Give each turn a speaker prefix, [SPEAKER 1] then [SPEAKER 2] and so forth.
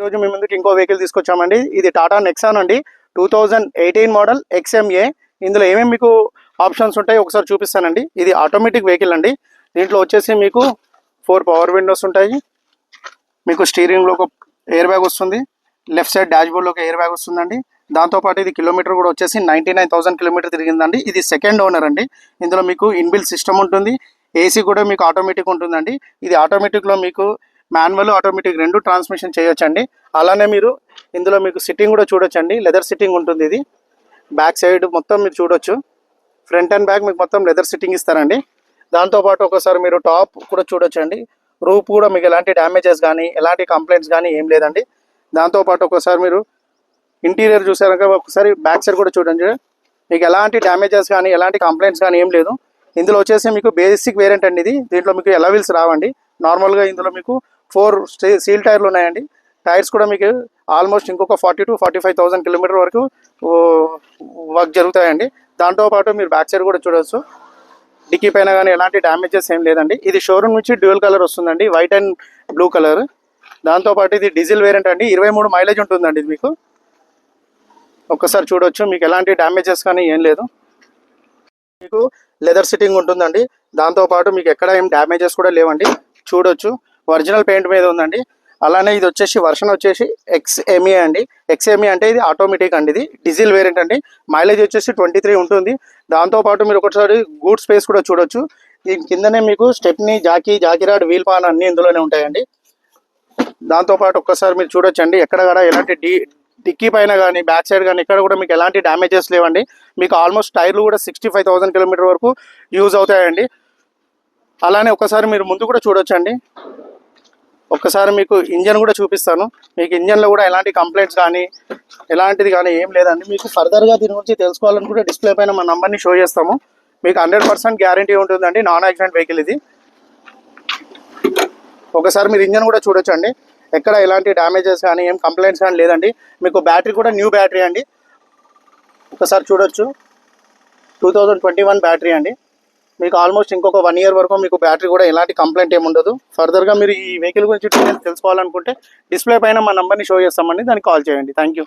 [SPEAKER 1] ఈరోజు మీ ముందుకి ఇంకో వెహికల్ తీసుకొచ్చామండి. ఇది టాటా నెక్సాన్ అండి, 2018 మోడల్ XMA. ఇందులో ఏమేమి మీకు ఆప్షన్స్ ఉంటాయి ఒకసారి చూపిస్తానండి. ఇది ఆటోమేటిక్ వెహికల్ అండి. దీంట్లో వచ్చేసి మీకు 4 పవర్ విండోస్ ఉంటాయి. మీకు స్టీరింగ్లో ఒక ఎయిర్ బ్యాగ్ వస్తుంది, లెఫ్ట్ సైడ్ డాష్ బోర్డ్లో ఒక ఎయిర్ బ్యాగ్ వస్తుందండి. దాంతోపాటు ఇది కిలోమీటర్ కూడా వచ్చేసి 99,000 కిలోమీటర్ తిరిగిందండి. ఇది సెకండ్ ఓనర్ అండి. ఇందులో మీకు ఇన్బిల్ట్ సిస్టమ్ ఉంటుంది, ఏసీ కూడా మీకు ఆటోమేటిక్ ఉంటుందండి. ఇది ఆటోమేటిక్లో మీకు మాన్యువల్ ఆటోమేటిక్ రెండు ట్రాన్స్మిషన్ చేయొచ్చండి. అలానే మీరు ఇందులో మీకు సిట్టింగ్ కూడా చూడొచ్చండి, లెదర్ సిట్టింగ్ ఉంటుంది. ఇది బ్యాక్ సైడ్ మొత్తం మీరు చూడొచ్చు, ఫ్రంట్ అండ్ బ్యాక్ మీకు మొత్తం లెదర్ సిట్టింగ్ ఇస్తారండి. దాంతోపాటు ఒకసారి మీరు టాప్ కూడా చూడొచ్చండి. రూప్ కూడా మీకు ఎలాంటి డ్యామేజెస్ కానీ ఎలాంటి కంప్లైంట్స్ కానీ ఏం లేదండి. దాంతోపాటు ఒకసారి మీరు ఇంటీరియర్ చూసాక ఒకసారి బ్యాక్ సైడ్ కూడా చూడండి, మీకు ఎలాంటి డ్యామేజెస్ కానీ ఎలాంటి కంప్లైంట్స్ కానీ ఏం లేదు. ఇందులో వచ్చేసి మీకు బేసిక్ వేరియంట్ అండి ఇది. దీంట్లో మీకు ఎలా వీల్స్ రావండి. నార్మల్గా ఇందులో మీకు 4 సీల్ టైర్లు ఉన్నాయండి. టైర్స్ కూడా మీకు ఆల్మోస్ట్ ఇంకొక 40 to 45,000 కిలోమీటర్ వరకు వర్క్ జరుగుతాయండి. దాంతోపాటు మీరు బ్యాక్ సైడ్ కూడా చూడవచ్చు, డిక్కీ పైన కానీ ఎలాంటి డ్యామేజెస్ ఏం లేదండి. ఇది షోరూమ్ నుంచి డ్యూయల్ కలర్ వస్తుందండి, వైట్ అండ్ బ్లూ కలర్. దాంతోపాటు ఇది డీజిల్ వేరియంట్ అండి, 23 మైలేజ్ ఉంటుందండి. ఇది మీకు ఒక్కసారి చూడొచ్చు, మీకు ఎలాంటి డ్యామేజెస్ కానీ ఏం లేదు. మీకు లెదర్ సిట్టింగ్ ఉంటుందండి. దాంతోపాటు మీకు ఎక్కడ ఏం డ్యామేజెస్ కూడా లేవండి, చూడొచ్చు. ఒరిజినల్ పెయింట్ మీద ఉందండి. అలానే ఇది వచ్చేసి వర్షన్ వచ్చేసి XMA అండి. XMA అంటే ఇది ఆటోమేటిక్ అండి, ఇది డీజిల్ వేరియంట్ అండి. మైలేజ్ వచ్చేసి 23 ఉంటుంది. దాంతోపాటు మీరు ఒకసారి గూడ్ స్పేస్ కూడా చూడొచ్చు. దీని కిందనే మీకు స్టెప్నీ, జాకీరాడ్, వీల్ పాన్ అన్నీ ఇందులోనే ఉంటాయండి. దాంతోపాటు ఒక్కసారి మీరు చూడొచ్చండి, ఎక్కడ కూడా ఎలాంటి డిక్కీ పైన కానీ బ్యాక్ సైడ్ కానీ ఇక్కడ కూడా మీకు ఎలాంటి డ్యామేజెస్ లేవండి. మీకు ఆల్మోస్ట్ టైర్లు కూడా 65,000 కిలోమీటర్ వరకు యూజ్ అవుతాయండి. అలానే ఒకసారి మీరు ముందు కూడా చూడొచ్చండి. ఒక్కసారి మీకు ఇంజన్ కూడా చూపిస్తాను. మీకు ఇంజన్లో కూడా ఎలాంటి కంప్లైంట్స్ కానీ ఎలాంటిది కానీ ఏం లేదండి. మీకు ఫర్దర్గా దీని గురించి తెలుసుకోవాలనుకుంటే డిస్ప్లే పైన మా నంబర్ని షో చేస్తాము. మీకు 100% గ్యారంటీ ఉంటుందండి, నాన్ యాక్సిడెంట్ వెహికల్ ఇది. ఒకసారి మీరు ఇంజన్ కూడా చూడొచ్చండి, ఎక్కడ ఎలాంటి డ్యామేజెస్ కానీ ఏం కంప్లైంట్స్ కానీ లేదండి. మీకు బ్యాటరీ కూడా న్యూ బ్యాటరీ అండి. ఒకసారి చూడొచ్చు, 2021 బ్యాటరీ అండి. మీకు ఆల్మోస్ట్ ఇంకొక 1 ఇయర్ వరకు మీకు బ్యాటరీ కూడా ఎలాంటి కంప్లైంట్ ఏమి ఉండదు. ఫర్దర్గా మీరు ఈ వెహికల్ గురించి డీటెయిల్స్ తెలుసుకోవాలనుకుంటే డిస్ప్లే పైన మా నెంబర్ని షో చేస్తామండి, దానికి కాల్ చేయండి. Thank you.